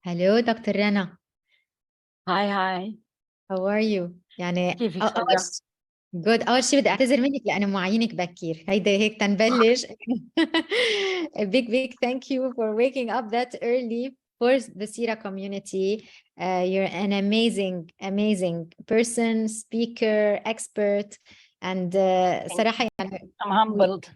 Hello, Dr. Rana. هاي How are you؟ يعني كيفك أول ساندرا؟ good. أول شيء بدي أعتذر منك لأنه معينك بكير. هيدا هيك تنبلش. A big thank you for waking up that early for the Sira community. You're an amazing person, speaker, expert, and صراحة يعني I'm humbled.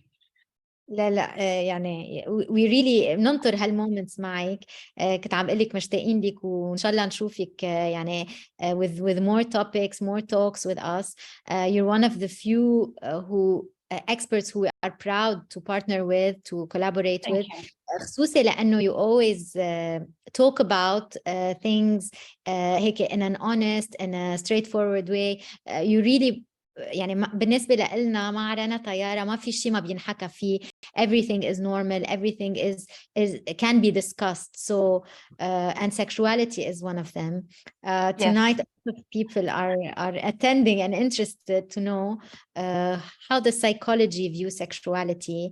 لا يعني we really بننطر هالمومنتس معك. كنت عم قلك مشتاقين لك وإن شاء الله نشوفك يعني with more topics, more talks with us. You're one of the few who experts who are proud to partner with, to collaborate Thank with. you. خصوصي لأنه you always talk about things هيك in an honest and a straightforward way. You really يعني بالنسبة لنا مع رنا طيارة ما في شيء ما بينحكى فيه. Everything is normal, everything is can be discussed. So and sexuality is one of them. Tonight people are attending and interested to know how the psychology views sexuality,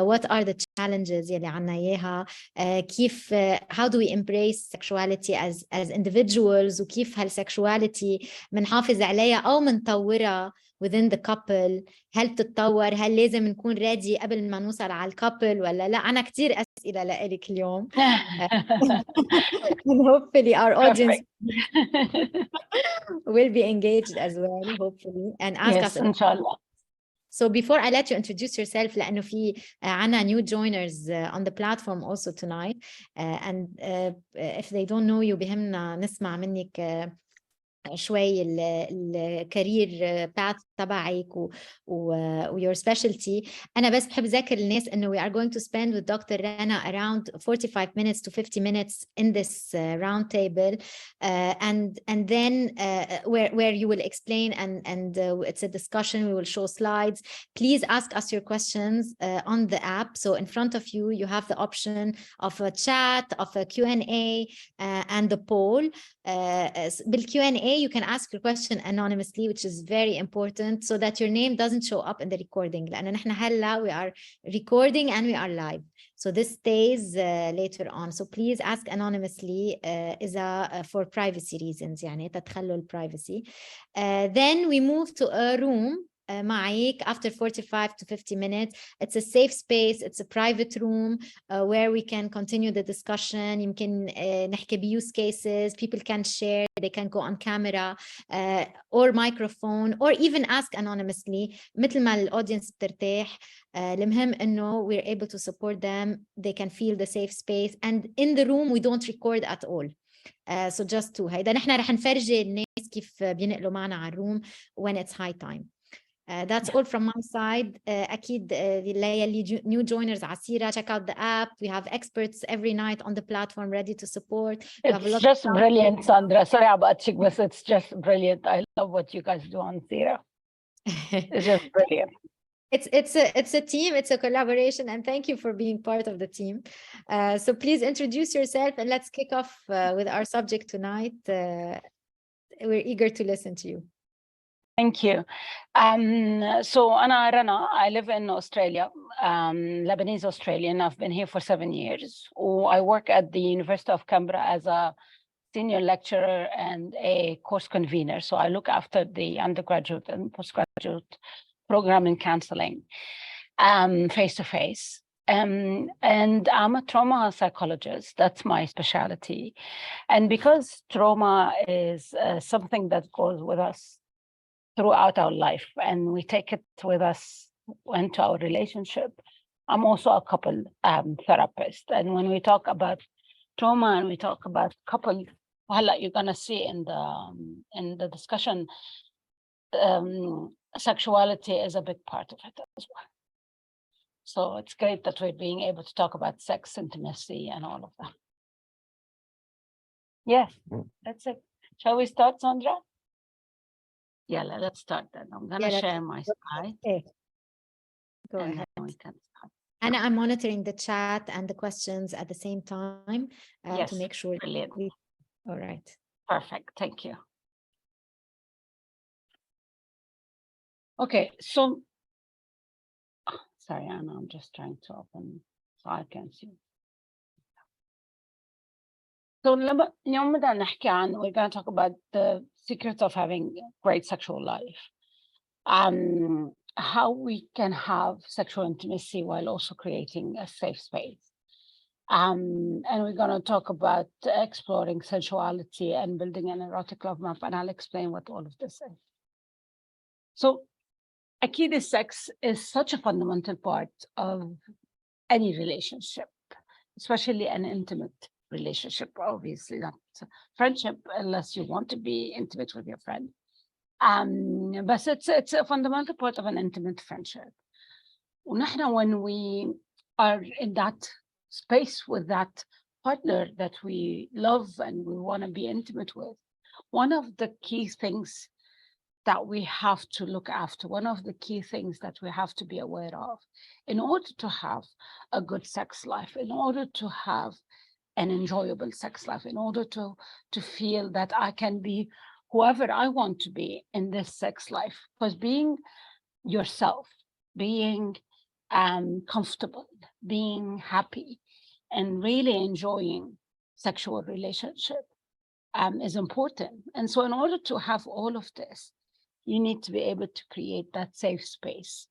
what are the challenges يلي عنا إياها, كيف how do we embrace sexuality as individuals, وكيف هالsexuality منحافظ عليها أو منطورها within the couple. هل بتتطور؟ هل لازم نكون ready قبل ما نوصل على الكابل ولا لا؟ أنا كتير أسئلة لإلك اليوم. And hopefully our audience will be engaged as well, hopefully, and ask us. إن شاء الله. So before I let you introduce yourself, لأنه في عنا new joiners on the platform also tonight, and if they don't know you بهمنا نسمع منك شوي الكارير باث تبعك ويور سبيشالتي. انا بس بحب اذكر الناس انه we are going to spend with Dr. Rana around 45 minutes to 50 minutes in this round table, and then where you will explain and it's a discussion. We will show slides. Please ask us your questions on the app. So in front of you you have the option of a chat, of a Q&A, and the poll. بالQ&A you can ask your question anonymously, which is very important so that your name doesn't show up in the recording. لأنه نحن هلا we are recording and we are live, so this stays later on. So please ask anonymously إذا for privacy reasons, يعني تتخلوا privacy. Then we move to a room معك after 45 to 50 minutes. It's a safe space, it's a private room where we can continue the discussion. يمكن نحكي ب use cases, people can share, they can go on camera or microphone or even ask anonymously مثل ما الaudience بترتاح. المهم إنه we're able to support them, they can feel the safe space, and in the room we don't record at all. So just to هيدا نحن رح نفرجي الناس كيف بينقلوا معنا على الروom when it's high time. That's all from my side. أكيد اللي new joiners على سيرة, check out the app. We have experts every night on the platform ready to support. It's just brilliant, Sandra. Sorry about you, but it's just brilliant. I love what you guys do on Sira. It's just brilliant. It's a team, it's a collaboration, and thank you for being part of the team. So please introduce yourself and let's kick off with our subject tonight. We're eager to listen to you. Thank you. So أنا Rana. I live in Australia, Lebanese Australian. I've been here for 7 years. I work at the University of Canberra as a senior lecturer and a course convener. So I look after the undergraduate and postgraduate program in counseling, face-to-face. And I'm a trauma psychologist. That's my specialty. And because trauma is something that goes with us throughout our life, and we take it with us into our relationship, I'm also a couple therapist. And when we talk about trauma and we talk about couple, you're gonna see in the discussion, sexuality is a big part of it as well. So it's great that we're being able to talk about sex, intimacy, and all of that. Yes, that's it. Shall we start, Sandra? Yeah, let's start then. I'm gonna share my slide. Okay. Go ahead. Then we can start. And I'm monitoring the chat and the questions at the same time to make sure. Brilliant. All right. Perfect. Thank you. Okay, so sorry, Anna, I'm just trying to open so I can see. So اليوم بدنا نحكي عن we're going to talk about the secrets of having a great sexual life. How we can have sexual intimacy while also creating a safe space. And we're going to talk about exploring sensuality and building an erotic love map, and I'll explain what all of this is. So, أكيد sex is such a fundamental part of any relationship, especially an intimate relationship, obviously not friendship, unless you want to be intimate with your friend. But it's a fundamental part of an intimate friendship. ونحن when we are in that space with that partner that we love and we want to be intimate with, one of the key things that we have to look after, one of the key things that we have to be aware of in order to have a good sex life, in order to have an enjoyable sex life, in order to feel that I can be whoever I want to be in this sex life, because being yourself, being comfortable, being happy, and really enjoying sexual relationship is important. And so in order to have all of this, you need to be able to create that safe space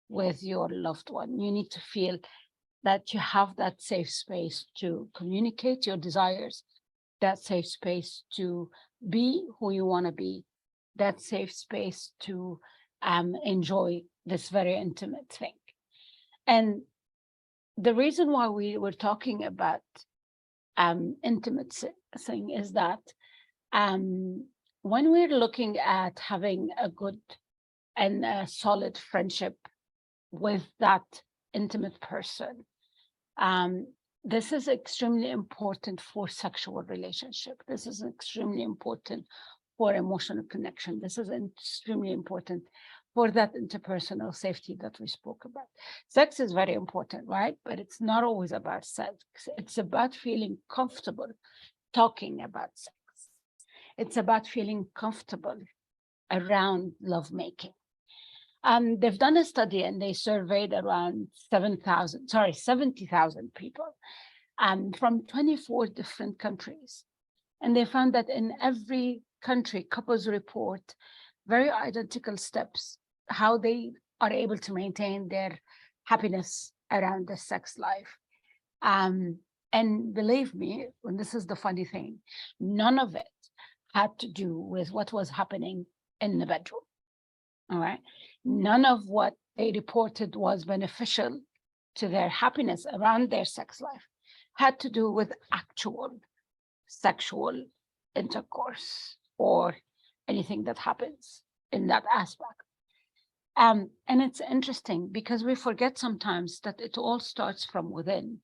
with your loved one. You need to feel that you have that safe space to communicate your desires, that safe space to be who you want to be, that safe space to enjoy this very intimate thing. And the reason why we were talking about intimate thing is that when we're looking at having a good and a solid friendship with that intimate person, this is extremely important for sexual relationship. This is extremely important for emotional connection. This is extremely important for that interpersonal safety that we spoke about. Sex is very important, right? But it's not always about sex. It's about feeling comfortable talking about sex. It's about feeling comfortable around lovemaking. They've done a study and they surveyed around 70,000 people from 24 different countries. And they found that in every country, couples report very identical steps, how they are able to maintain their happiness around the sex life. And believe me, and this is the funny thing, none of it had to do with what was happening in the bedroom. All right. None of what they reported was beneficial to their happiness around their sex life had to do with actual sexual intercourse or anything that happens in that aspect. And it's interesting because we forget sometimes that it all starts from within.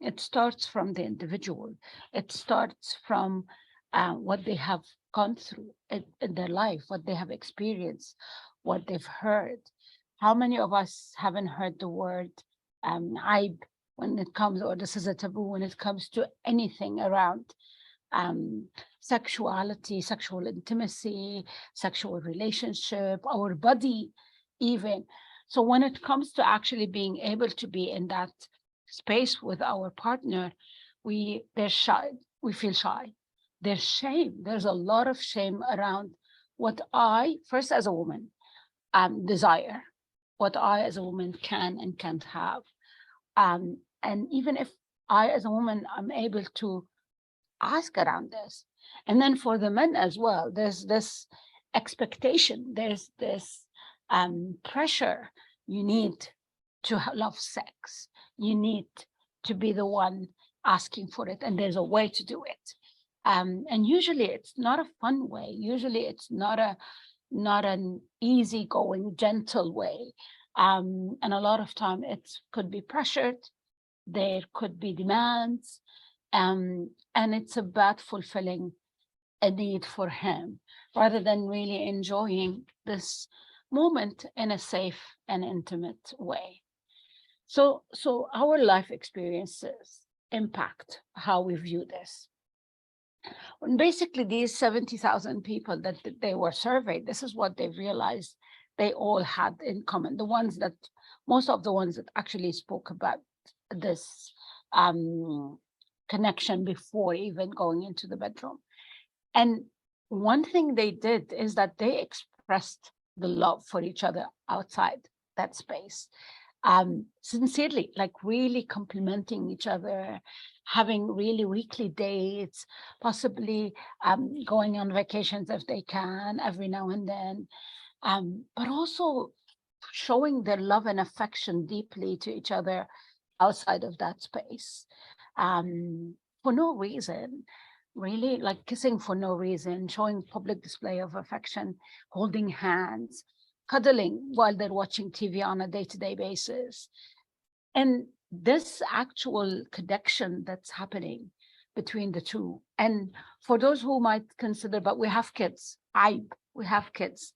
It starts from the individual. It starts from what they have gone through in their life, what they have experienced, what they've heard. How many of us haven't heard the word aib when it comes, or this is a taboo when it comes to anything around sexuality, sexual intimacy, sexual relationship, our body even. So when it comes to actually being able to be in that space with our partner, we feel shy. There's shame. There's a lot of shame around what I, first as a woman, desire, what I as a woman can and can't have. And even if I as a woman, I'm able to ask around this. And then for the men as well, there's this expectation, there's this pressure. You need to love sex. You need to be the one asking for it. And there's a way to do it. And usually it's not a fun way. Usually it's not an easygoing, gentle way. And a lot of time it could be pressured. There could be demands. And it's about fulfilling a need for him rather than really enjoying this moment in a safe and intimate way. So our life experiences impact how we view this. When basically these 70,000 people that they were surveyed, this is what they realized they all had in common. Most of the ones that actually spoke about this connection before even going into the bedroom. And one thing they did is that they expressed the love for each other outside that space, sincerely, like really complimenting each other, having really weekly dates, possibly going on vacations if they can every now and then, but also showing their love and affection deeply to each other outside of that space, for no reason, really, like kissing for no reason, showing public display of affection, holding hands, cuddling while they're watching TV on a day-to-day basis. And this actual connection that's happening between the two. And for those who might consider, but we have kids, we have kids.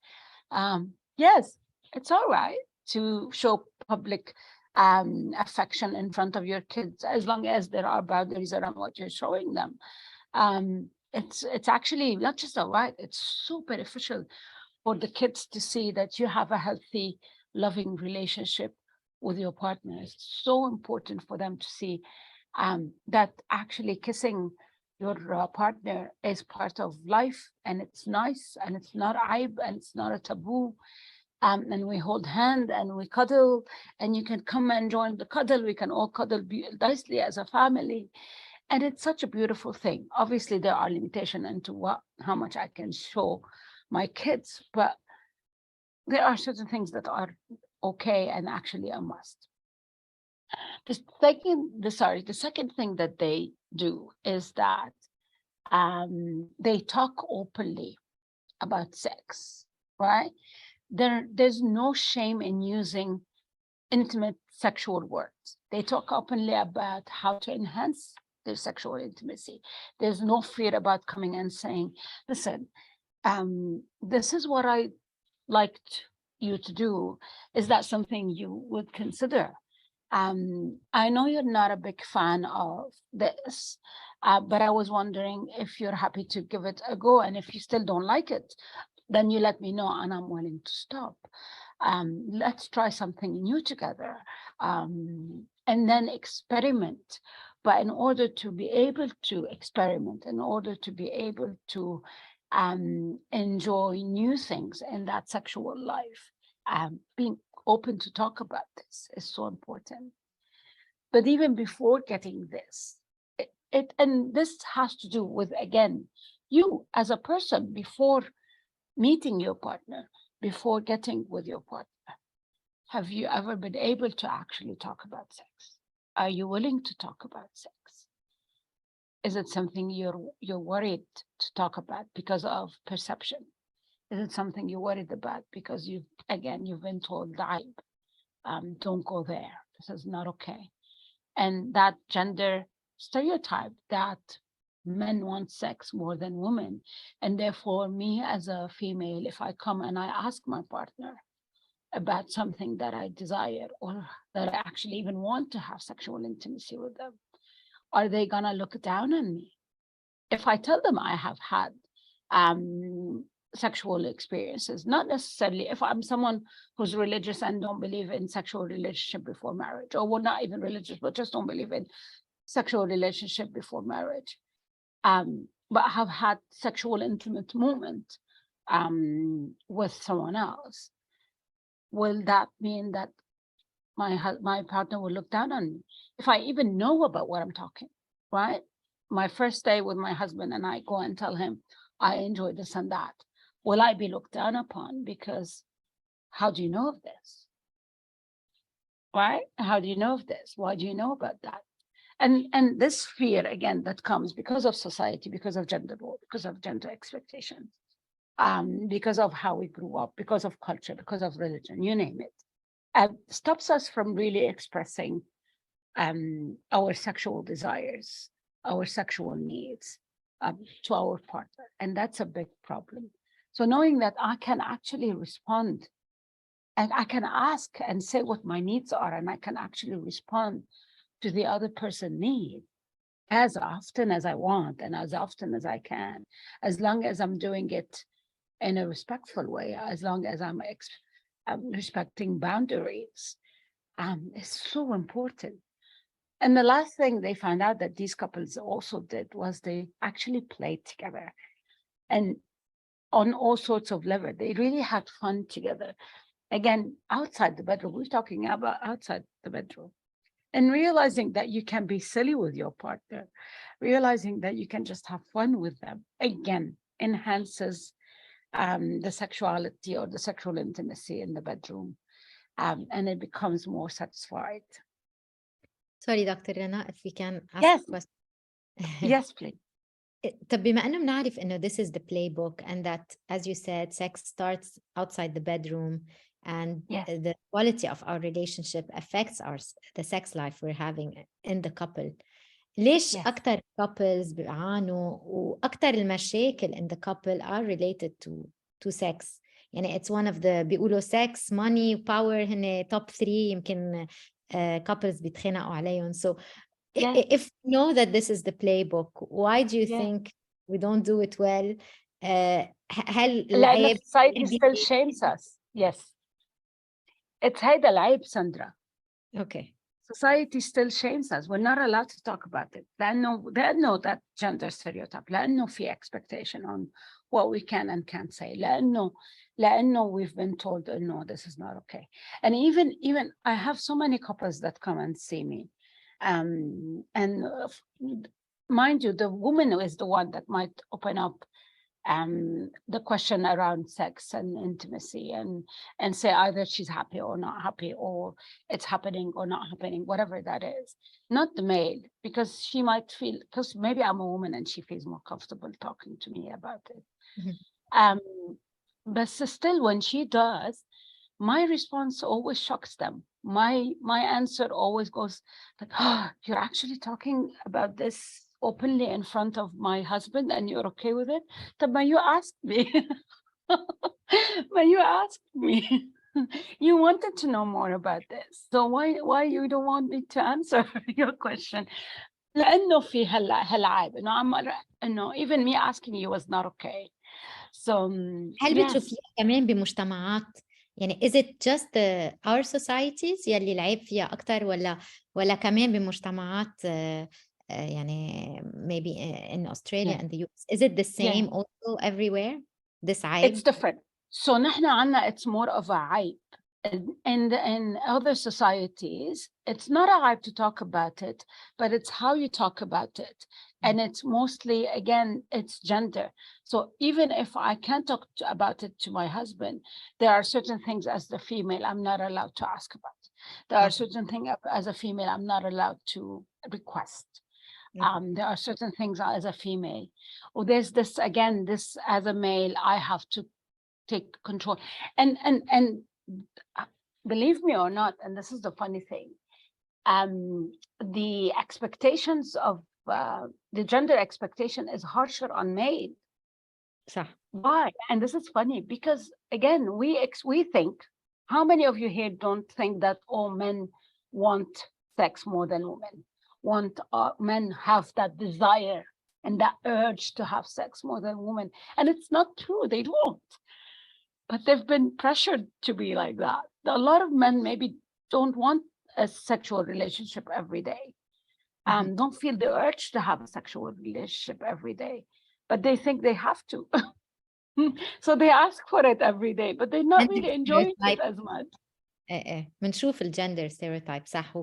Yes, it's all right to show public affection in front of your kids, as long as there are boundaries around what you're showing them. It's actually not just all right, it's so beneficial for the kids to see that you have a healthy, loving relationship with your partner. It's so important for them to see that actually kissing your partner is part of life, and it's nice, and it's not aib, and it's not a taboo. And we hold hand and we cuddle, and you can come and join the cuddle. We can all cuddle nicely as a family. And it's such a beautiful thing. Obviously, there are limitations into how much I can show my kids, but there are certain things that are okay and actually a must. The second thing that they do is that they talk openly about sex, right? There's no shame in using intimate sexual words. They talk openly about how to enhance their sexual intimacy. There's no fear about coming and saying, listen, this is what I liked you to do. Is that something you would consider? I know you're not a big fan of this, but I was wondering if you're happy to give it a go. And if you still don't like it, then you let me know and I'm willing to stop. Let's try something new together, and then experiment. But in order to be able to experiment, in order to be able to enjoy new things in that sexual life, being open to talk about this is so important. But even before getting this, and this has to do with, again, you as a person before meeting your partner, before getting with your partner. Have you ever been able to actually talk about sex? Are you willing to talk about sex? Is it something you're worried to talk about because of perception? Is it something you're worried about because you've been told, don't go there, this is not okay? And that gender stereotype that men want sex more than women. And therefore, me as a female, if I come and I ask my partner about something that I desire or that I actually even want to have sexual intimacy with them, are they gonna look down on me? If I tell them I have had sexual experiences, not necessarily if I'm someone who's religious and don't believe in sexual relationship before marriage, or well, not even religious, but just don't believe in sexual relationship before marriage, but have had sexual intimate moment with someone else, will that mean that my partner will look down on me? If I even know about what I'm talking, right? My first day with my husband and I go and tell him I enjoy this and that, will I be looked down upon? Because how do you know of this? Right? How do you know of this? Why do you know about that? And this fear, again, that comes because of society, because of gender role, because of gender expectations, because of how we grew up, because of culture, because of religion, you name it, stops us from really expressing our sexual desires, our sexual needs to our partner. And that's a big problem. So knowing that I can actually respond and I can ask and say what my needs are, and I can actually respond to the other person's need as often as I want and as often as I can, as long as I'm doing it in a respectful way, as long as I'm respecting boundaries, is so important. And the last thing they found out that these couples also did was they actually played together, and on all sorts of level. They really had fun together. Again, outside the bedroom, we're talking about outside the bedroom. And realizing that you can be silly with your partner, realizing that you can just have fun with them, again, enhances the sexuality or the sexual intimacy in the bedroom. And it becomes more satisfied. Sorry, Dr. Rana, if we can ask Yes. a question. Yes, please. طب بما انه بنعرف انه this is the playbook and that, as you said, sex starts outside the bedroom and Yes. the quality of our relationship affects the sex life we're having in the couple. ليش Yes. أكتر couples بيعانوا وأكتر المشاكل in the couple are related to sex؟ يعني it's one of the بيقولوا sex, money, power هن top 3 يمكن couples بيتخانقوا عليهم. So Yes. if you know that this is the playbook, why do you Yes. think we don't do it well? هل لأن العيب society still shames us. Yes. It's هيدا العيب, Sandra. Okay. Society still shames us. We're not allowed to talk about it. لأنه that gender stereotype. لأنه في expectation on what we can and can't say. لأنه we've been told, no, this is not okay. And even I have so many couples that come and see me. And mind you, the woman is the one that might open up the question around sex and intimacy and say either she's happy or not happy, or it's happening or not happening, whatever that is. Not the male, because she might feel, because maybe I'm a woman and she feels more comfortable talking to me about it. Mm-hmm. But still, when she does, my response always shocks them. My answer always goes like, oh, you're actually talking about this openly in front of my husband and you're okay with it? But you asked me. But you asked me. You wanted to know more about this. So why you don't want me to answer your question? لأنه في هالعيب إنه even me asking you was not okay. So هل yes. بتشوفيها كمان بمجتمعات، يعني is it just our societies يلي العيب فيها أكتر ولا كمان بمجتمعات يعني maybe in Australia Yeah. and the US, is it the same Yeah. also everywhere, this It's عيب؟ different. So نحن عنا it's more of a عيب. In other societies, it's not a hype to talk about it, but it's how you talk about it. And it's mostly, again, it's gender. So even if I can't talk about it to my husband, there are certain things as the female I'm not allowed to ask about. There are certain things as a female I'm not allowed to request. There are certain things as a female. Or there's this, again, this as a male, I have to take control. And believe me or not, and this is the funny thing, the expectations of the gender expectation is harsher on male. صح. Why? And this is funny because, again, we think, how many of you here don't think that all men want sex more than women? Men have that desire and that urge to have sex more than women? And it's not true, they don't. But they've been pressured to be like that. A lot of men maybe don't want a sexual relationship every day. Don't feel the urge to have a sexual relationship every day, but they think they have to. So they ask for it every day, but they're not really enjoying it as much. بنشوف الجندر ستيريوتايب صح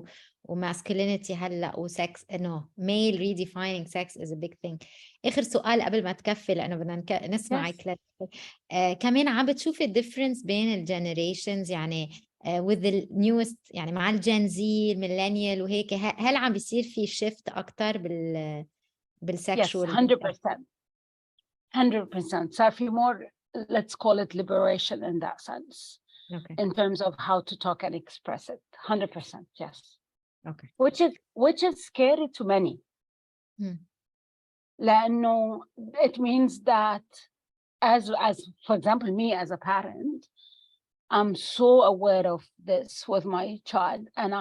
وماسكولينيتي هلا وسكس انه ميل ريديفاينينج سكس از ا بيج ثينج. اخر سؤال قبل ما تكفي لانه بدنا نسمعك. كمان عم بتشوفي الديفرنس بين الجنريشنز يعني with the newest يعني مع الجين زي الميلينيال وهيك هل عم بيصير في شيفت اكثر بالسكشوال؟ Yes, 100%. صار في more, let's call it liberation in that sense. Okay. In terms of how to talk and express it. 100%, yes. Okay. Which is scary to many. لأنه it means that as for example, me as a parent, I'm so aware of this with my child, and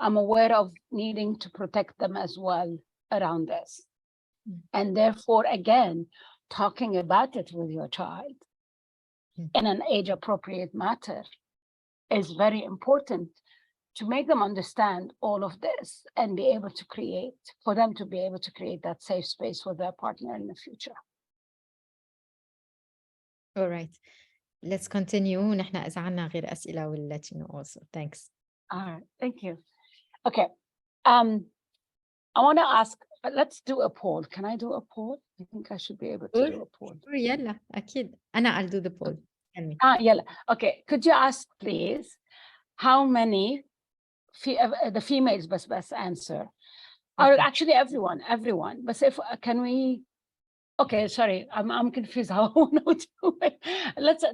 I'm aware of needing to protect them as well around this. And therefore, again, talking about it with your child in an age-appropriate matter is very important to make them understand all of this and be able to create, for them to be able to create that safe space for their partner in the future. All right. Let's continue. نحن إذا عنا غير أسئلة we'll let you know also. Thanks. All right, thank you. Okay, I want to ask, let's do a poll. Can I do a poll? I think I should be able to do a poll. يلا أكيد. أنا I'll do the poll. Tell me. Yeah. Okay, could you ask please how many the females best answer? Or Okay. actually everyone. But if can we? Okay, sorry, I'm confused how I want to do it. Let's.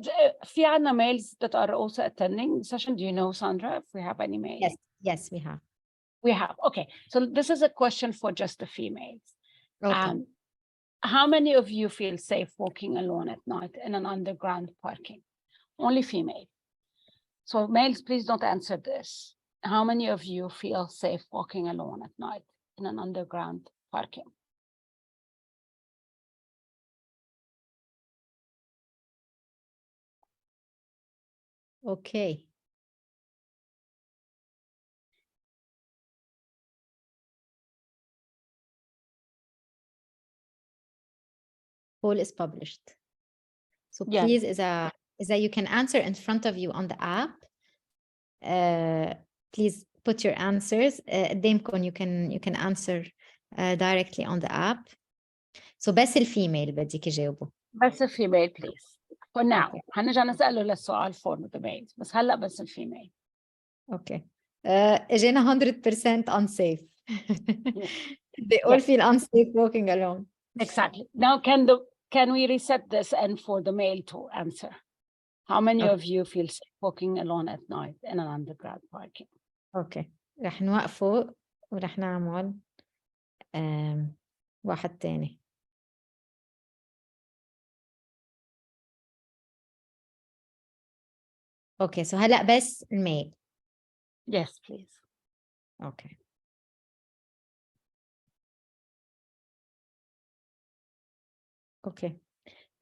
في عنا males that are also attending the session. Do you know, Sandra, if we have any males? Yes, we have. We have. Okay, so this is a question for just the females. Okay. How many of you feel safe walking alone at night in an underground parking? Only female. So males, please don't answer this. How many of you feel safe walking alone at night in an underground parking? Okay. Poll is published. So Yeah. please, إذا you can answer in front of you on the app, please put your answers. قدامكم you can answer directly on the app. So بس الفيميل بدك يجاوبوا. بس الفيميل please. For now. Okay. هنرجع نسأله للسؤال for the males. بس هلا بس الفيميل. Okay. اجينا 100% unsafe. They all feel unsafe walking alone. Exactly. Now can we reset this and for the male to answer? How many of you feel safe walking alone at night in an underground parking? Okay. رح نوقفه ورح نعمل واحد تاني. Okay, so هلا بس الميل. Yes, please. Okay. Okay.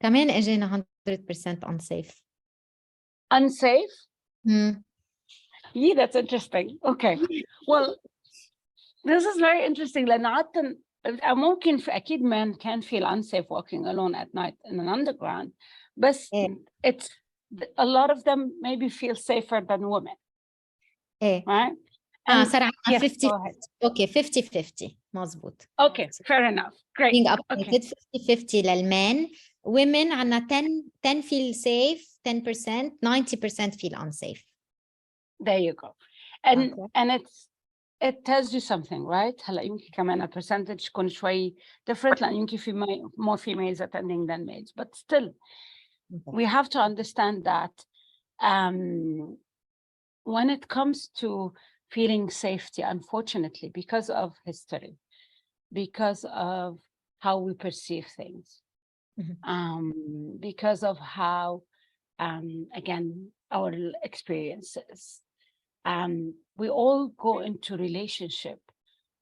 كمان اجينا 100% unsafe. Unsafe? Hmm. Yeah, that's interesting. Okay. Well, this is very interesting. لأن عادة ممكن أكيد men can feel unsafe walking alone at night in an underground, but it's a lot of them maybe feel safer than women. Right? صار عندنا yes, 50. Okay, 50-50. مظبوط. Okay, fair enough. Great. Being updated 50-50 للmen. Women عندنا 10 feel safe, 10%, 90% feel unsafe. There you go. And it tells you something, right? هلا يمكن كمان percentage يكون شوي different لأن يمكن في more females attending than males, but still we have to understand that when it comes to feeling safety, unfortunately, because of history, because of how we perceive things, because of how, again, our experiences, we all go into relationship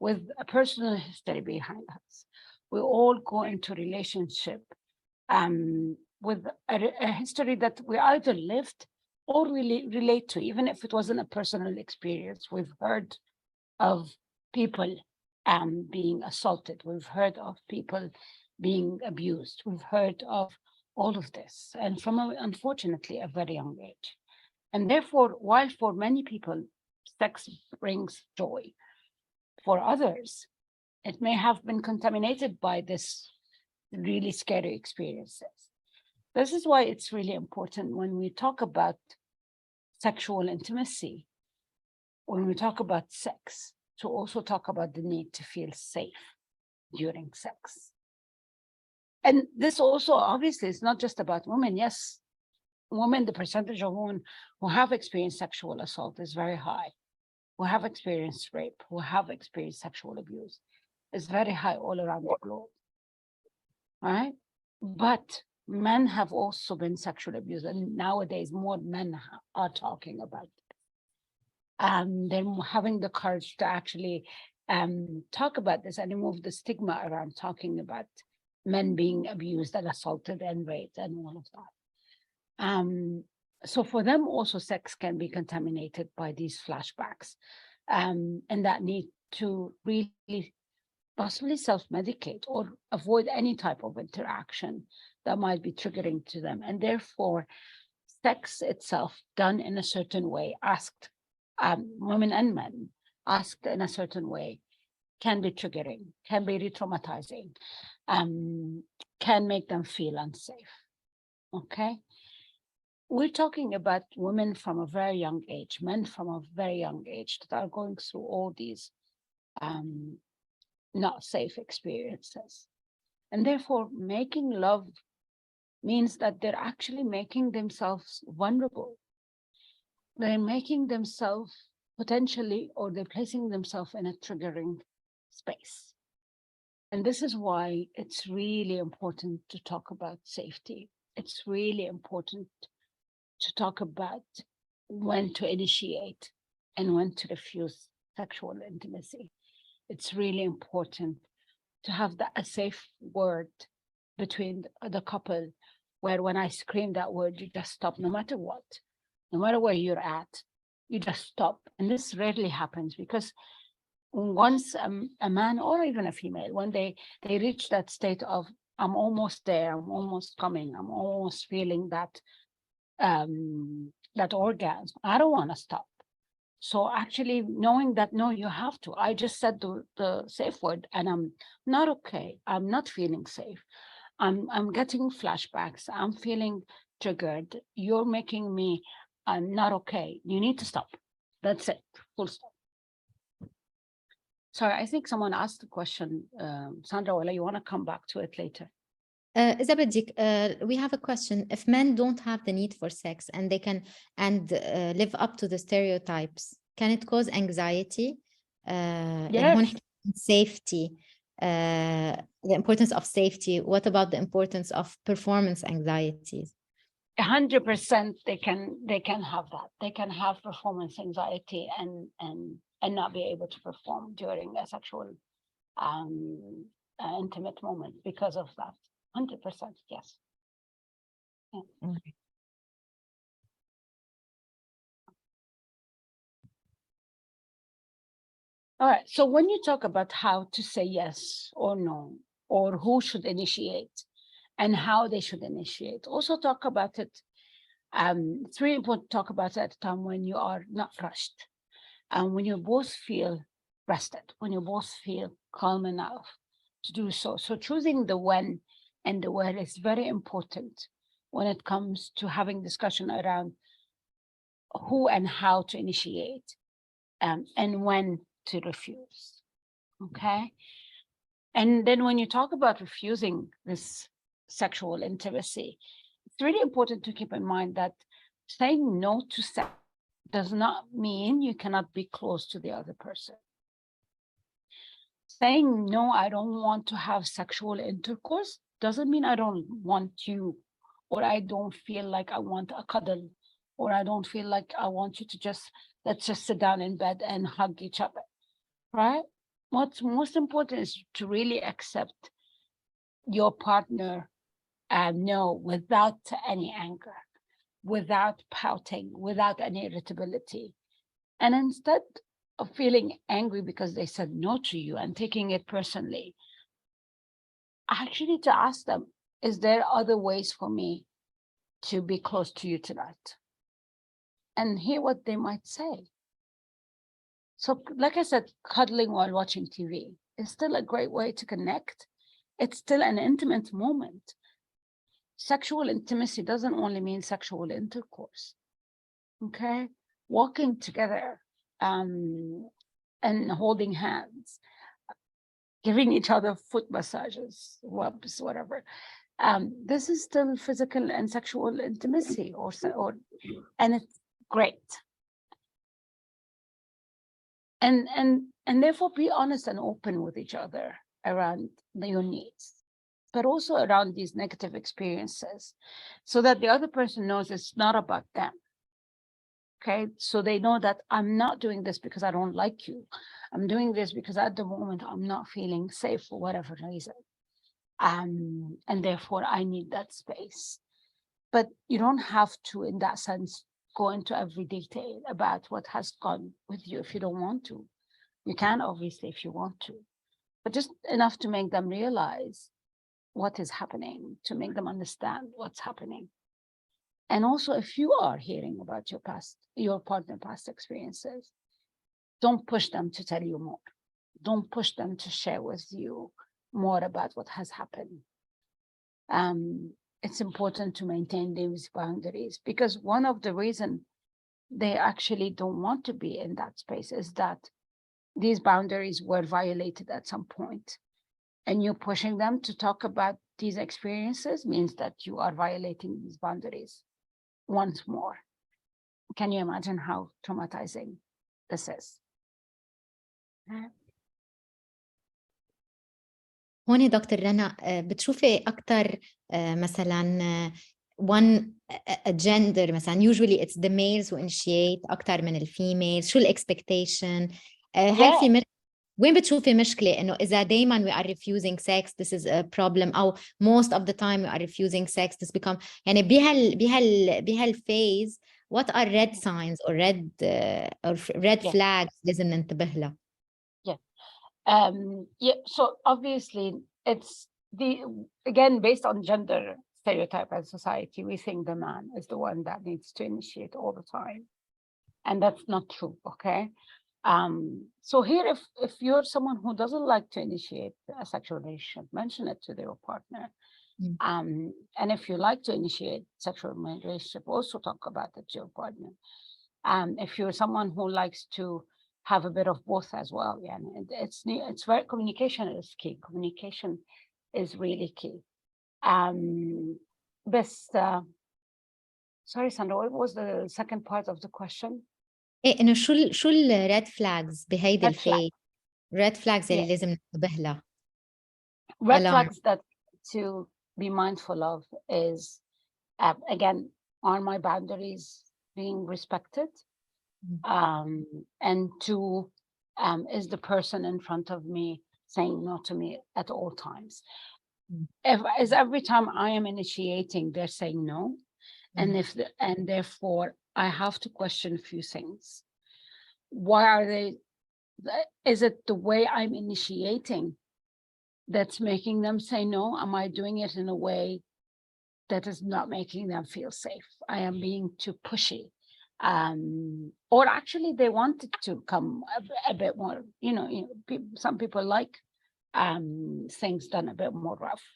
with a personal history behind us. We all go into relationship with a history that we either lived or really relate to, even if it wasn't a personal experience. We've heard of people being assaulted. We've heard of people being abused. We've heard of all of this, and from unfortunately a very young age. And therefore, while for many people, sex brings joy, for others, it may have been contaminated by this really scary experiences. This is why it's really important when we talk about sexual intimacy, when we talk about sex, to also talk about the need to feel safe during sex. And this also, obviously, is not just about women. Yes, women, the percentage of women who have experienced sexual assault is very high, who have experienced rape, who have experienced sexual abuse is very high all around the globe, right? But men have also been sexually abused, and nowadays more men are talking about it. They're having the courage to actually talk about this and remove the stigma around talking about men being abused and assaulted and raped and all of that. So for them also, sex can be contaminated by these flashbacks, and that need to really possibly self-medicate or avoid any type of interaction that might be triggering to them. And therefore, sex itself done in a certain way, asked, women and men asked in a certain way, can be triggering, can be re-traumatizing, can make them feel unsafe. Okay. We're talking about women from a very young age, men from a very young age that are going through all these not safe experiences. And therefore, making love means that they're actually making themselves vulnerable. They're making themselves potentially, or they're placing themselves in a triggering space. And this is why it's really important to talk about safety. It's really important to talk about when to initiate and when to refuse sexual intimacy. It's really important to have a safe word between the couple, where when I scream that word, you just stop no matter what, no matter where you're at, you just stop. And this rarely happens because once a man or even a female, when they reach that state of, I'm almost there, I'm almost coming, I'm almost feeling that that orgasm, I don't want to stop. So actually knowing that, no, you have to. I just said the safe word and I'm not okay. I'm not feeling safe. I'm getting flashbacks. I'm feeling triggered. You're making me not okay. You need to stop. That's it. Full stop. Sorry, I think someone asked the question. Sandra, Wala, you want to come back to it later? Isabel, we have a question. If men don't have the need for sex and they can live up to the stereotypes, can it cause anxiety? يعني هون Yes. إحنا safety, the importance of safety. What about the importance of performance anxieties? 100% they can have that. They can have performance anxiety and not be able to perform during a sexual intimate moment because of that. 100%, yes. Yeah. Okay. All right. So when you talk about how to say yes or no, or who should initiate and how they should initiate, also talk about it. It's really important to talk about it at a time when you are not rushed and when you both feel rested, when you both feel calm enough to do so. So choosing the when and the where is very important when it comes to having discussion around who and how to initiate and when to refuse. Okay. And then when you talk about refusing this sexual intimacy, it's really important to keep in mind that saying no to sex does not mean you cannot be close to the other person. Saying no, I don't want to have sexual intercourse doesn't mean I don't want you, or I don't feel like I want a cuddle, or I don't feel like I want you to let's just sit down in bed and hug each other, right? What's most important is to really accept your partner and no, without any anger, without pouting, without any irritability. And instead of feeling angry because they said no to you and taking it personally, actually to ask them, is there other ways for me to be close to you tonight? And hear what they might say. So, like I said, cuddling while watching TV is still a great way to connect. It's still an intimate moment. Sexual intimacy doesn't only mean sexual intercourse. Okay. Walking together and holding hands, giving each other foot massages, rubs, whatever. This is still physical and sexual intimacy, and it's great. And therefore be honest and open with each other around your needs, but also around these negative experiences, so that the other person knows it's not about them. Okay, so they know that I'm not doing this because I don't like you. I'm doing this because at the moment I'm not feeling safe for whatever reason. And therefore I need that space. but you don't have to, in that sense, go into every detail about what has gone with you if you don't want to. You can, obviously, if you want to, but just enough to make them realize what is happening, to make them understand what's happening. And also, if you are hearing about your partner past experiences, don't push them to tell you more. Don't push them to share with you more about what has happened. It's important to maintain these boundaries, because one of the reasons they actually don't want to be in that space is that these boundaries were violated at some point. And you pushing them to talk about these experiences means that you are violating these boundaries once more. Can you imagine how traumatizing this is? هون دكتور رنا بتشوفي أكتر مثلا one gender مثلا usually it's the males who initiate أكتر من الفيميلز، شو الإكسبكتيشن؟ هل في وين بتشوفي مشكلة إنه إذا دايما we are refusing sex this is a problem، أو most of the time we are refusing sex this become يعني بهالفيز what are red signs or red flags لازم ننتبه لها؟ So obviously it's again based on gender stereotype as society, we think the man is the one that needs to initiate all the time, and that's not true. Okay. So here, if you're someone who doesn't like to initiate a sexual relationship, mention it to their partner. And if you like to initiate sexual relationship, also talk about it to your partner. If you're someone who likes to have a bit of both as well, yeah, it's very, communication is key. Communication is really key. Sorry, Sandra, what was the second part of the question? إيه إنه شو الريد فلاجز بهيدي الفيز؟ red flags اللي لازم ننتبه لها. Red flags that to be mindful of is, again, are my boundaries being respected? And two, is the person in front of me saying no to me at all times? Is every time I am initiating, they're saying no? And therefore I have to question a few things. Why are they? Is it the way I'm initiating that's making them say no? Am I doing it in a way that is not making them feel safe? I am being too pushy. Or actually they wanted to come a bit more, some people like things done a bit more rough,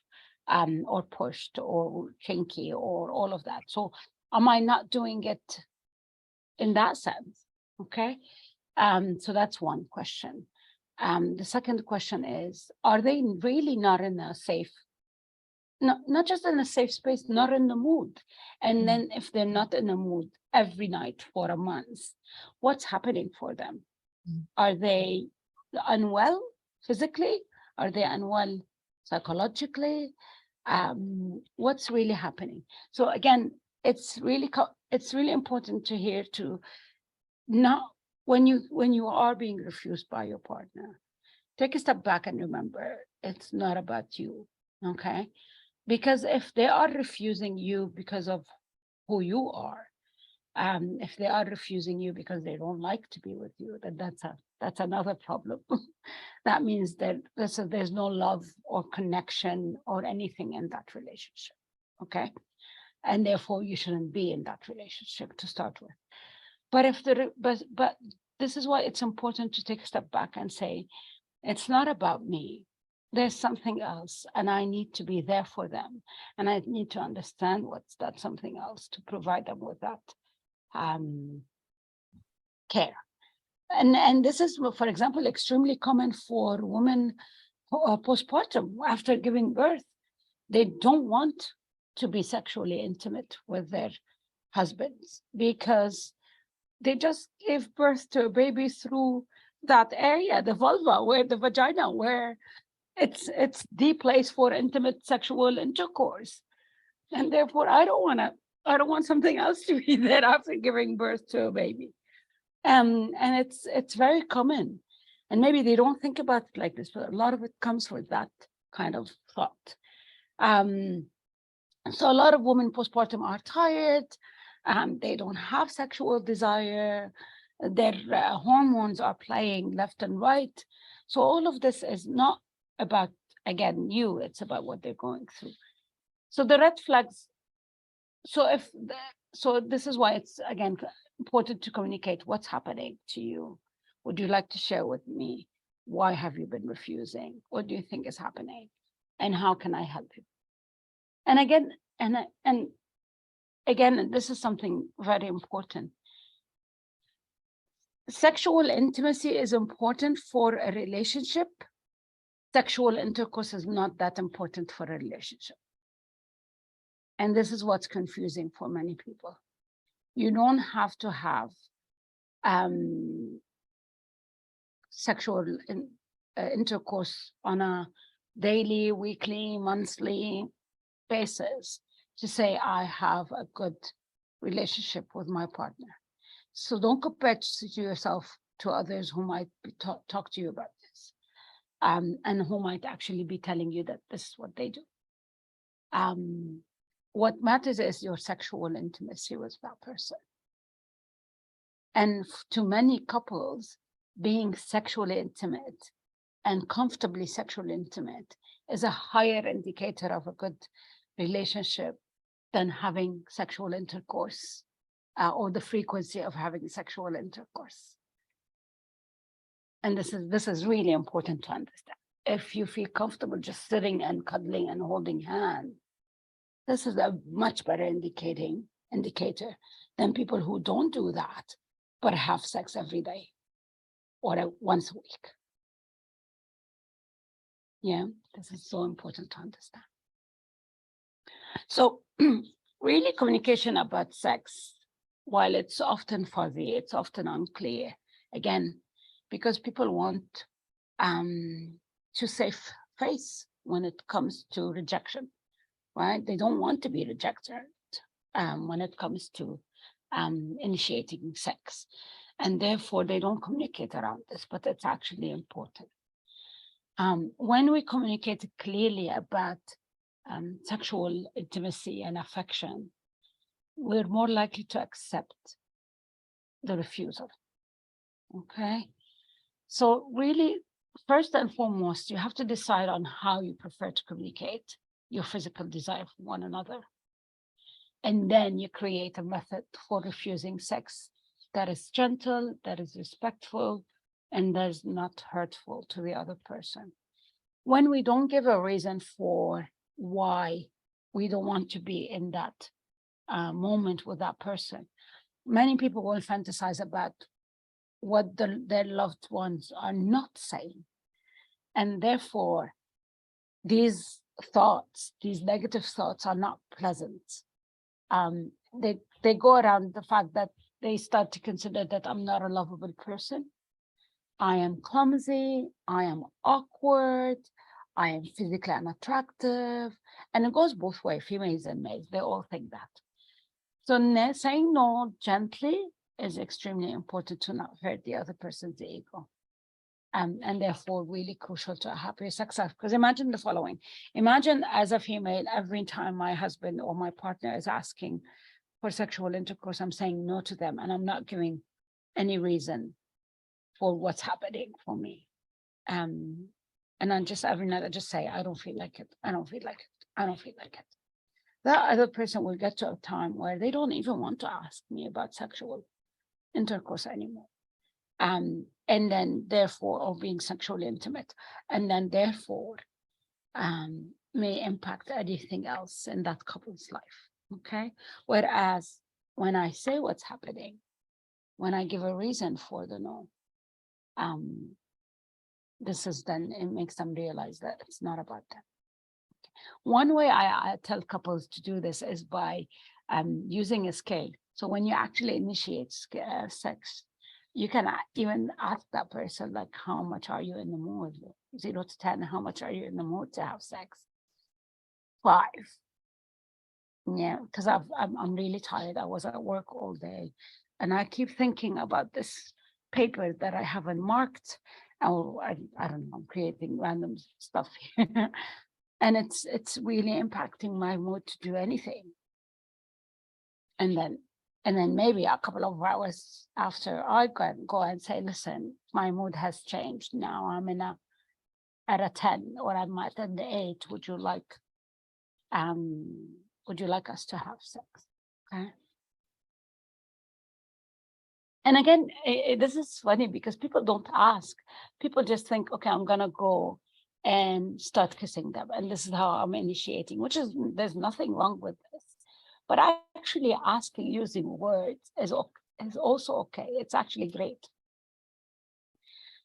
or pushed or kinky or all of that. So am I not doing it in that sense? Okay. So that's one question. The second question is, are they really not in a safe, not just in a safe space, not in the mood? And then if they're not in the mood every night for a month, what's happening for them? Are they unwell physically? Are they unwell psychologically? What's really happening? So again, it's really important to hear to not, when you are being refused by your partner, take a step back and remember it's not about you. Okay. Because if they are refusing you because of who you are, if they are refusing you because they don't like to be with you, then that's another problem. That means that there's no love or connection or anything in that relationship. Okay. And therefore you shouldn't be in that relationship to start with. But but this is why it's important to take a step back and say, it's not about me. There's something else, and I need to be there for them. And I need to understand what's that something else to provide them with that care. And this is, for example, extremely common for women postpartum after giving birth. They don't want to be sexually intimate with their husbands because they just gave birth to a baby through that area, the vulva, where the vagina, where it's the place for intimate sexual intercourse. And therefore I don't want something else to be there after giving birth to a baby. And it's very common. And maybe they don't think about it like this, but a lot of it comes with that kind of thought. So a lot of women postpartum are tired, they don't have sexual desire, their hormones are playing left and right. So all of this is not about, again, you, it's about what they're going through. So the red flags, so if the, so this is why it's again important to communicate what's happening to you. Would you like to share with me? Why have you been refusing? What do you think is happening? And how can I help you? And again, and again, this is something very important. Sexual intimacy is important for a relationship. Sexual intercourse is not that important for a relationship. And this is what's confusing for many people. You don't have to have sexual intercourse on a daily, weekly, monthly basis to say, I have a good relationship with my partner. So don't compare yourself to others who might be talk to you about this, and who might actually be telling you that this is what they do. What matters is your sexual intimacy with that person. And to many couples, being sexually intimate and comfortably sexually intimate is a higher indicator of a good relationship than having sexual intercourse, or the frequency of having sexual intercourse. And this is really important to understand. If you feel comfortable just sitting and cuddling and holding hands, this is a much better indicator than people who don't do that, but have sex every day or once a week. Yeah, this is so important to understand. So really communication about sex, while it's often fuzzy, it's often unclear, again, because people want to save face when it comes to rejection, right? They don't want to be rejected when it comes to initiating sex. And therefore, they don't communicate around this, but it's actually important. When we communicate clearly about sexual intimacy and affection, we're more likely to accept the refusal. Okay. So really, first and foremost, you have to decide on how you prefer to communicate your physical desire for one another. And then you create a method for refusing sex that is gentle, that is respectful, and that is not hurtful to the other person. When we don't give a reason for why we don't want to be in that moment with that person, many people will fantasize about what their loved ones are not saying. And therefore, these thoughts, these negative thoughts are not pleasant. They go around the fact that they start to consider that I'm not a lovable person. I am clumsy, I am awkward, I am physically unattractive. And it goes both ways, females and males, they all think that. So saying no gently is extremely important to not hurt the other person's ego. And therefore really crucial to a happier sex life. Because imagine the following. Imagine as a female, every time my husband or my partner is asking for sexual intercourse, I'm saying no to them and I'm not giving any reason for what's happening for me. And then just every night I just say, I don't feel like it. I don't feel like it. I don't feel like it. That other person will get to a time where they don't even want to ask me about sexual intercourse anymore. And then therefore, or being sexually intimate, and then therefore may impact anything else in that couple's life. Okay. Whereas when I say what's happening, when I give a reason for the no, this is then it makes them realize that it's not about them. One way I tell couples to do this is by using a scale. So when you actually initiate sex, you can even ask that person, like, how much are you in the mood? 0 to 10, how much are you in the mood to have sex? 5. Yeah, because I'm really tired. I was at work all day, and I keep thinking about this paper that I haven't marked. Oh, I don't know. I'm creating random stuff here. And it's really impacting my mood to do anything. And then maybe a couple of hours after, I go and say, listen, my mood has changed. Now I'm at a 10, or I'm at an 8. Would you like us to have sex? Okay. And again, this is funny because people don't ask. People just think, okay, I'm gonna go and start kissing them, and this is how I'm initiating, which is, there's nothing wrong with this. But actually asking using words is also okay. It's actually great.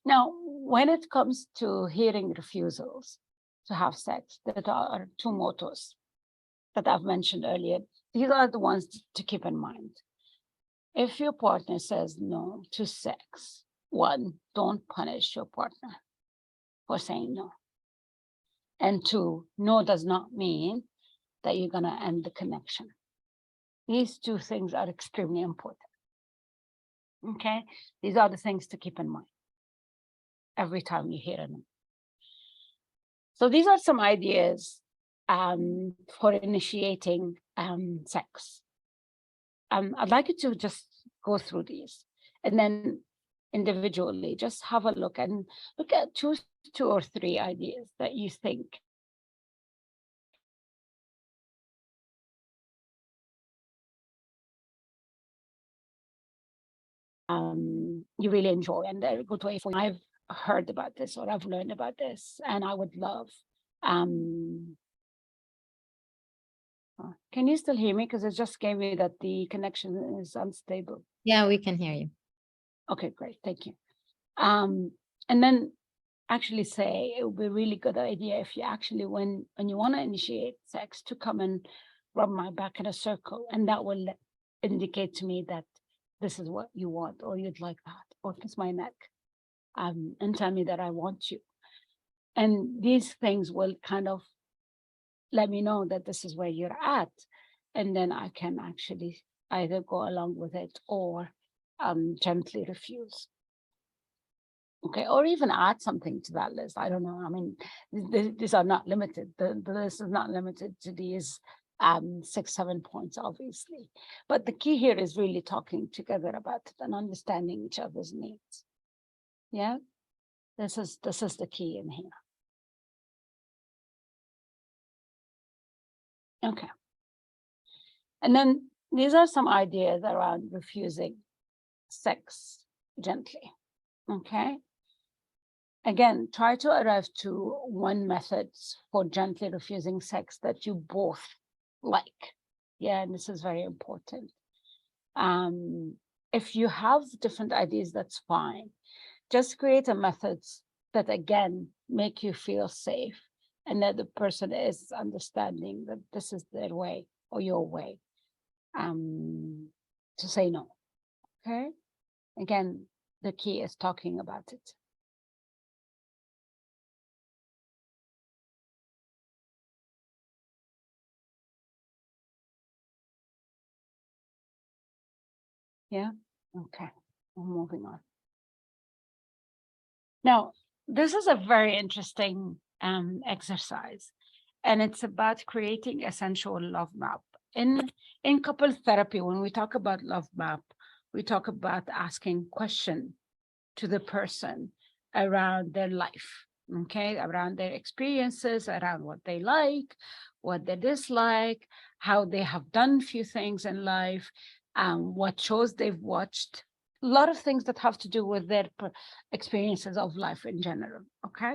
Now, when it comes to hearing refusals to have sex, that are 2 mottos that I've mentioned earlier. These are the ones to keep in mind. If your partner says no to sex, 1, don't punish your partner for saying no. And 2, no does not mean that you're gonna end the connection. These 2 things are extremely important. Okay, these are the things to keep in mind every time you hear them. So these are some ideas for initiating sex. I'd like you to just go through these, and then individually just have a look and choose 2 or 3 ideas that you think you really enjoy, and they're a good way for you. I've heard about this, or I've learned about this, and I would love. Can you still hear me? Because it just gave me that the connection is unstable. Yeah, we can hear you. Okay, great. Thank you. And then actually say it would be a really good idea if you actually, when you want to initiate sex, to come and rub my back in a circle, and that will indicate to me that this is what you want, or you'd like that, or kiss my neck, and tell me that I want you. And these things will kind of let me know that this is where you're at, and then I can actually either go along with it or gently refuse. Okay, or even add something to that list. I don't know. I mean, these are not limited. The list is not limited to these 6, 7 points, obviously. But the key here is really talking together about it and understanding each other's needs. Yeah, this is the key in here. Okay. And then these are some ideas around refusing sex gently. Okay. Again, try to arrive to 1 method for gently refusing sex that you both like. Yeah, and this is very important. If you have different ideas, that's fine. Just create a method that, again, make you feel safe, and that the person is understanding that this is their way or your way to say no. Okay. Again, the key is talking about it. Yeah. Okay. We're moving on. Now, this is a very interesting exercise, and it's about creating a sensual love map. In couple therapy, when we talk about love map, we talk about asking question to the person around their life, okay, around their experiences, around what they like, what they dislike, how they have done few things in life, what shows they've watched, a lot of things that have to do with their experiences of life in general. Okay,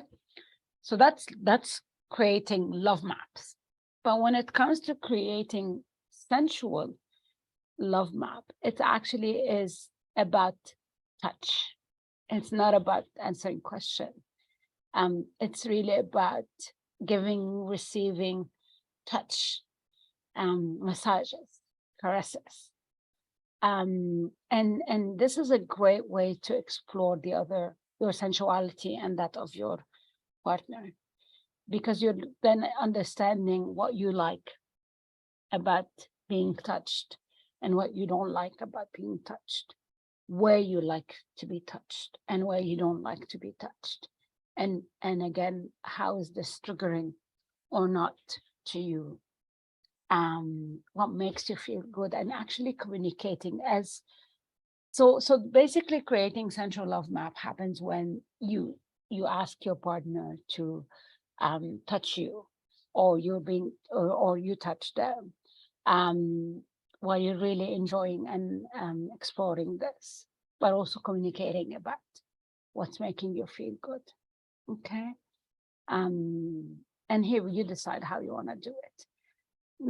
so that's creating love maps. But when it comes to creating sensual love map, it actually is about touch. It's not about answering question. It's really about giving, receiving, touch, massages, caresses. And this is a great way to explore your sensuality and that of your partner, because you're then understanding what you like about being touched and what you don't like about being touched, where you like to be touched and where you don't like to be touched. And again, how is this triggering or not to you, what makes you feel good, and actually communicating as so basically creating central love map happens when you ask your partner to touch you, or or you touch them, while you're really enjoying and exploring this, but also communicating about what's making you feel good. Okay. And here you decide how you want to do it.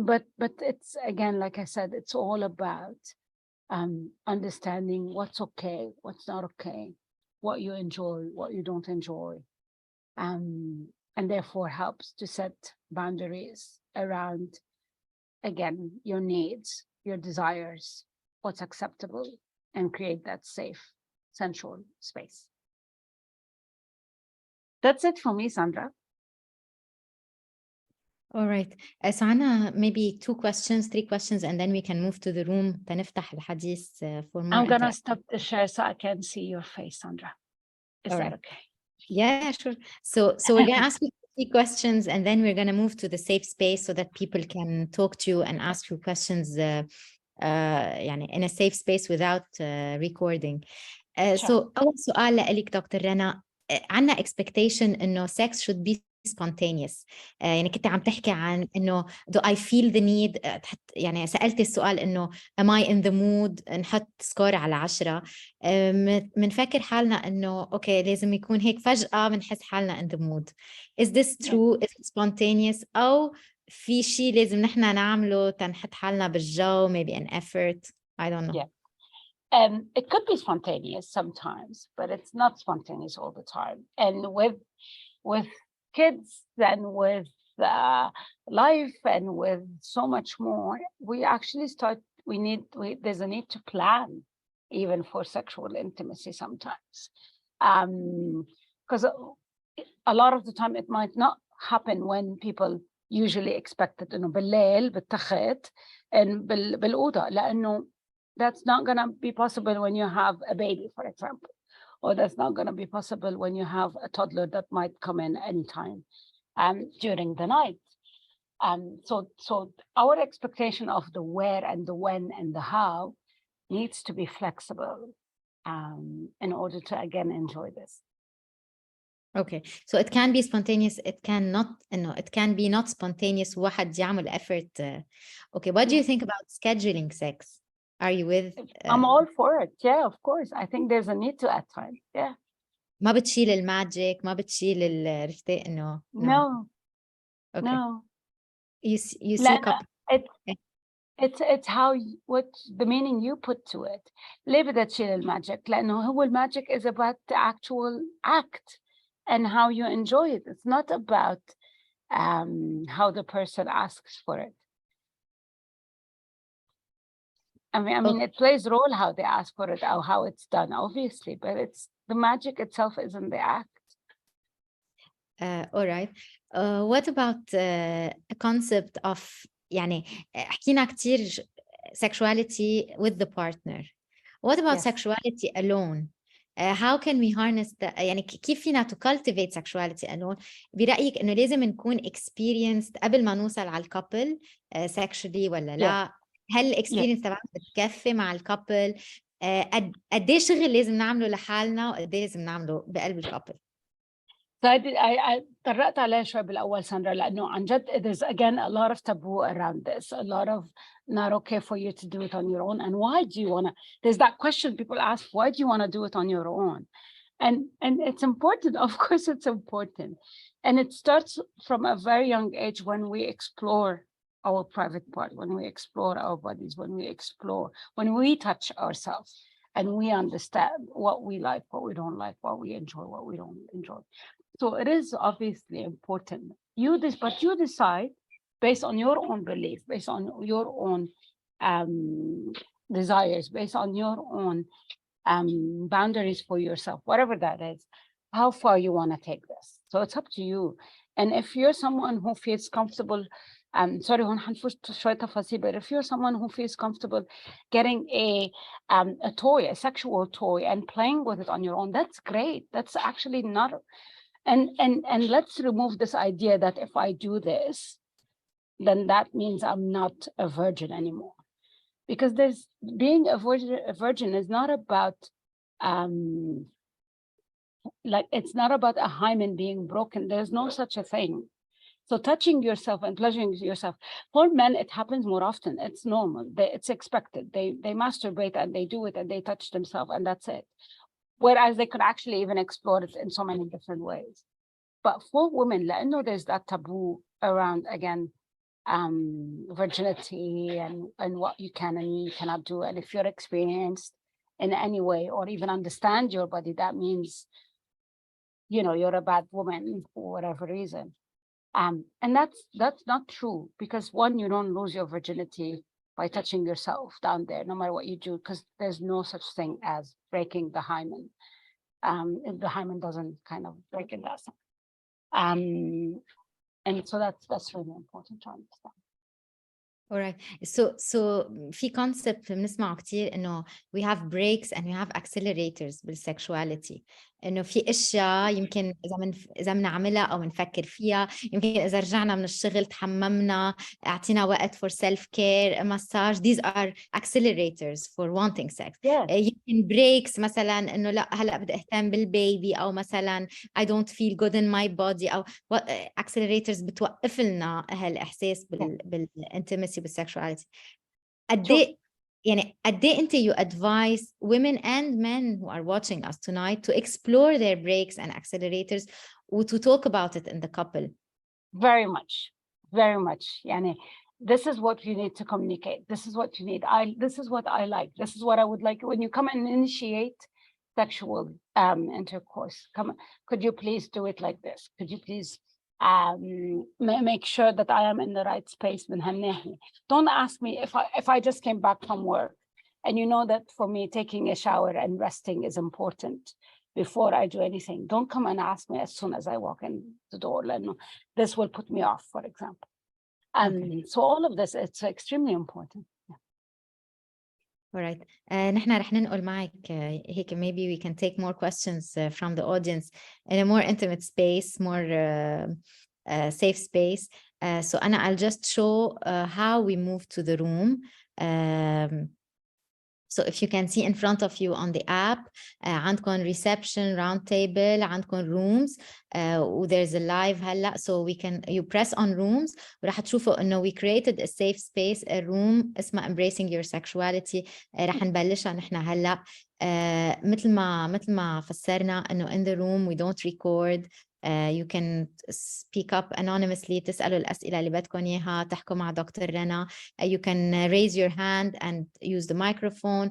But it's, again, like I said, it's all about understanding what's okay, what's not okay, what you enjoy, what you don't enjoy, and therefore helps to set boundaries around, again, your needs, your desires, what's acceptable, and create that safe, sensual space. That's it for me, Sandra. All right. So عنا maybe 2 questions, 3 questions, and then we can move to the room تنفتح الحديث for more I'm gonna interaction. stop the share so I can see your face, Sandra. Is All that right. okay? Yeah, sure. So we're gonna ask you 3 questions, and then we're gonna move to the safe space so that people can talk to you and ask you questions يعني in a safe space without recording. Sure. So أول سؤال لإلك دكتور رنا، عنا expectation إنه sex should be spontaneous. يعني كنت عم تحكي عن إنه do I feel the need، يعني سألتي السؤال إنه am I in the mood، نحط سكور على 10. منفكر حالنا إنه أوكي لازم يكون هيك فجأة بنحس حالنا in the mood. Is this true? Is it spontaneous؟ أو في شيء لازم نحن نعمله تنحط حالنا بالجو، maybe an effort? I don't know. Yeah. It could be spontaneous sometimes, but it's not spontaneous all the time. And with kids and with life and with so much more, we actually there's a need to plan even for sexual intimacy sometimes. Because a lot of the time it might not happen when people usually expect it. إنه بالليل بالتخت and بالأوضة، لأنه that's not going to be possible when you have a baby, for example, or that's not going to be possible when you have a toddler that might come in anytime during the night. So our expectation of the where and the when and the how needs to be flexible in order to, again, enjoy this. Okay, so it can be spontaneous, it cannot, no, it can be not spontaneous. واحد يعمل effort. Okay, what do you think about scheduling sex? Are you with? I'm all for it. Yeah, of course. I think there's a need to at times. Yeah. ما بتشيل الماجيك، ما بتشيل عرفتي إنه No. Okay. No. You see لا, couple. it's how what the meaning you put to it. ليه بدها تشيل الماجيك؟ لأنه هو الماجيك is about the actual act and how you enjoy it. It's not about how the person asks for it. I mean, it plays a role how they ask for it or how it's done, obviously, but it's the magic itself isn't the act. All right. What about a concept of يعني حكينا كتير sexuality with the partner. What about Yes. sexuality alone? How can we harness يعني كيف فينا to cultivate sexuality alone؟ برأيك إنه لازم نكون experienced قبل ما نوصل على الكابل sexually ولا لا؟ هل الاكسبيرينس تبعنا بتكفي مع الكابل؟ قد ايه شغل لازم نعمله لحالنا وقد ايه لازم نعمله بقلب الكابل؟ I طرقت عليها شوي بالأول ساندرا، لأنه عن جد there's again a lot of taboo around this, a lot of not okay for you to do it on your own. And why do you want to? There's that question people ask, why do you want to do it on your own? And it's important, of course it's important. And it starts from a very young age when we explore our private part, when we explore our bodies, when we touch ourselves and we understand what we like, what we don't like, what we enjoy, what we don't enjoy. So it is obviously important. But you decide based on your own belief, based on your own desires, based on your own boundaries for yourself, whatever that is, how far you want to take this. So it's up to you. And if you're someone who feels comfortable, sorry, but if you're someone who feels comfortable getting a toy, a sexual toy, and playing with it on your own, that's great. That's actually not And let's remove this idea that if I do this, then that means I'm not a virgin anymore. Because being a virgin is not about like, it's not about a hymen being broken. There's no such a thing. So touching yourself and pleasuring yourself, for men, it happens more often. It's normal. It's expected. They masturbate and they do it and they touch themselves and that's it. Whereas they could actually even explore it in so many different ways. But for women, لأنه there's that taboo around, again, virginity and what you can and you cannot do. And if you're experienced in any way or even understand your body, that means, you know, you're a bad woman for whatever reason. And that's not true, because one, you don't lose your virginity by touching yourself down there, no matter what you do, because there's no such thing as breaking the hymen. If the hymen doesn't kind of break it, does. And so that's really important to understand. Alright. So في concept بنسمعه كتير إنه we have breaks and we have accelerators بالsexuality. إنه في أشياء يمكن إذا بنعملها أو نفكر فيها، يمكن إذا رجعنا من الشغل تحممنا، أعطينا وقت for self care, massage. These are accelerators for wanting sex. Yes. يمكن breaks مثلا إنه لا هلا بدي أهتم بالبيبي، أو مثلا I don't feel good in my body، أو accelerators بتوقف لنا هالإحساس بالintimacy بالsexuality. قد ايه انت you advise women and men who are watching us tonight to explore their breaks and accelerators or to talk about it in the couple? Very much. Yani, this is what you need to communicate. This is what you need. This is what I like. This is what I would like when you come and initiate sexual intercourse. Could you please do it like this? Could you please make sure that I am in the right space? Don't ask me if I just came back from work and you know that for me taking a shower and resting is important before I do anything. Don't come and ask me as soon as I walk in the door. This will put me off, for example. So all of this, it's extremely important. Alright. نحن رح ننقل معك هيك maybe we can take more questions from the audience in a more intimate space, more safe space. So Anna, I'll just show how we move to the room. So if you can see in front of you on the app, عندكم reception, round table, عندكم rooms, there's a live هلا, so you press on rooms ورح تشوفوا إنه we created a safe space, a room اسمها embracing your sexuality. رح نبلشها نحن هلا. مثل ما فسرنا إنه in the room we don't record. You can speak up anonymously, تسألوا الأسئلة اللي بدكم إياها، تحكوا مع دكتور رنا. You can raise your hand and use the microphone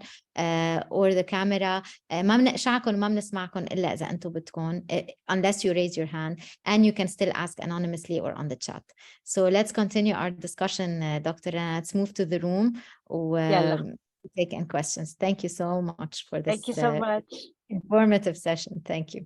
or the camera. ما بنقشعكم وما بنسمعكم إلا إذا أنتم بدكم, unless you raise your hand, and you can still ask anonymously or on the chat. So let's continue our discussion, Dr. Rana. Let's move to the room and take in questions. Thank you so much for this Thank you so much. informative session. Thank you.